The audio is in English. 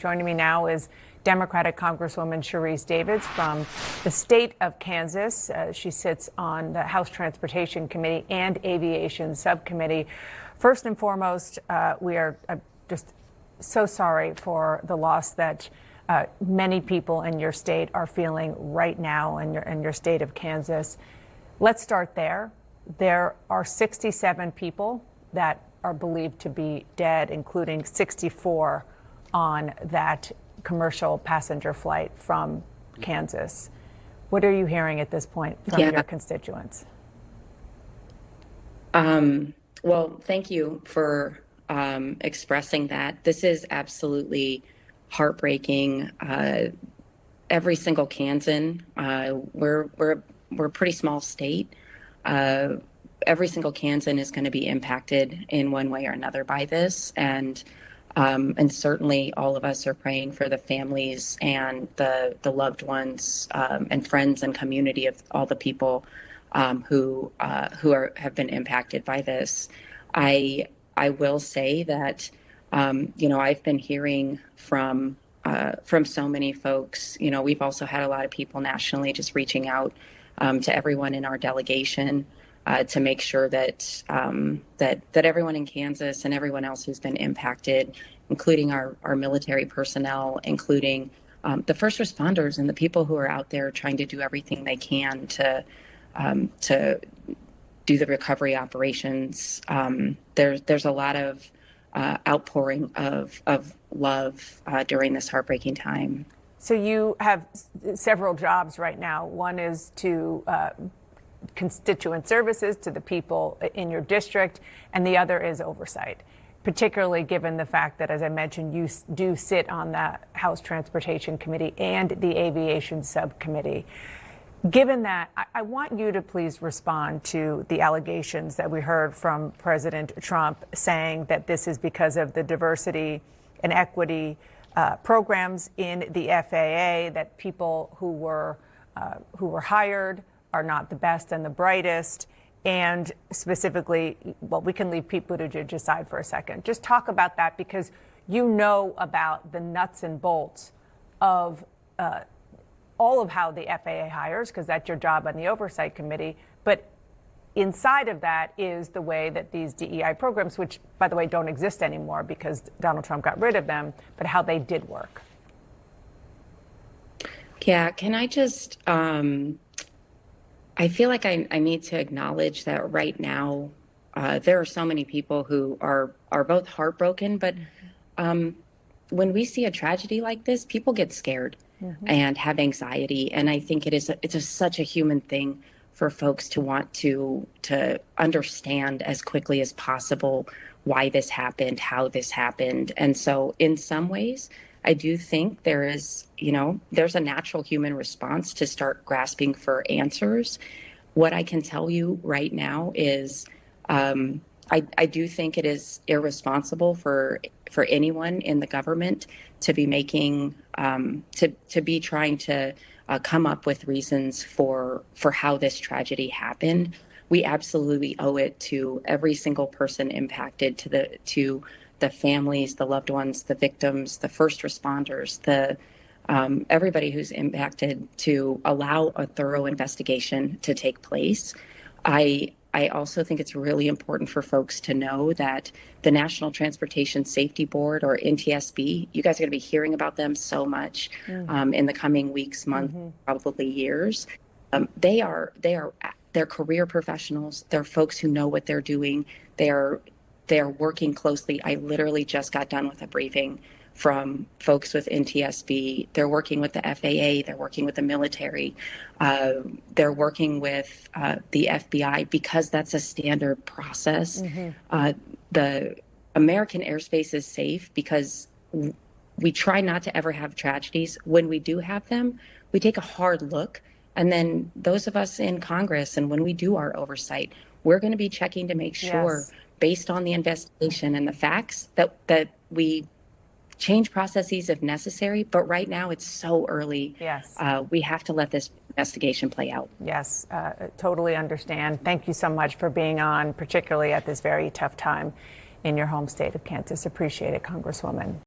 Joining me now is Democratic Congresswoman Sharice Davids from the state of Kansas. She sits on the House Transportation Committee and Aviation Subcommittee. First and foremost, we are just so sorry for the loss that many people in your state are feeling right now in your state of Kansas. Let's start there. There are 67 people that are believed to be dead, including 64 on that commercial passenger flight from Kansas. What are you hearing at this point from your constituents? Well, thank you for expressing that. This is absolutely heartbreaking. Every single Kansan, we're a pretty small state. Every single Kansan is going to be impacted in one way or another by this, and certainly all of us are praying for the families and the loved ones and friends and community of all the people who have been impacted by this. I will say that I've been hearing from so many folks. We've also had a lot of people nationally just reaching out to everyone in our delegation to make sure that everyone in Kansas and everyone else who's been impacted, including our military personnel, including the first responders and the people who are out there trying to do everything they can to do the recovery operations. There's a lot of outpouring of love during this heartbreaking time. So you have several jobs right now. One is to constituent services to the people in your district, and the other is oversight, particularly given the fact that, as I mentioned, you do sit on the House Transportation Committee and the Aviation Subcommittee. Given that, I want you to please respond to the allegations that we heard from President Trump saying that this is because of the diversity and equity programs in the FAA, that people who were hired are not the best and the brightest, and specifically, well, we can leave Pete Buttigieg aside for a second. Just talk about that, because you know about the nuts and bolts of all of how the FAA hires, because that's your job on the Oversight Committee. But inside of that is the way that these DEI programs, which, by the way, don't exist anymore because Donald Trump got rid of them, but how they did work. Yeah, can I just... I feel like I need to acknowledge that right now there are so many people who are both heartbroken, but when we see a tragedy like this, people get scared and have anxiety. And I think it's such a human thing for folks to want to understand as quickly as possible why this happened, how this happened. And so in some ways, I do think there's a natural human response to start grasping for answers. What I can tell you right now is I do think it is irresponsible for anyone in the government to be making to be trying to come up with reasons for how this tragedy happened. We absolutely owe it to every single person impacted, to the families, the loved ones, the victims, the first responders, everybody who's impacted, to allow a thorough investigation to take place. I also think it's really important for folks to know that the National Transportation Safety Board, or NTSB, you guys are going to be hearing about them so much in the coming weeks, months, probably years. They're career professionals. They're folks who know what they're doing. They're working closely. I literally just got done with a briefing from folks with NTSB. They're working with the FAA. They're working with the military. They're working with the FBI, because that's a standard process. The American airspace is safe because we try not to ever have tragedies. When we do have them, we take a hard look. And then those of us in Congress, and when we do our oversight, we're going to be checking to make sure, based on the investigation and the facts, that we change processes if necessary. But right now it's so early. We have to let this investigation play out. Totally understand. Thank you so much for being on, particularly at this very tough time in your home state of Kansas. Appreciate it, Congresswoman.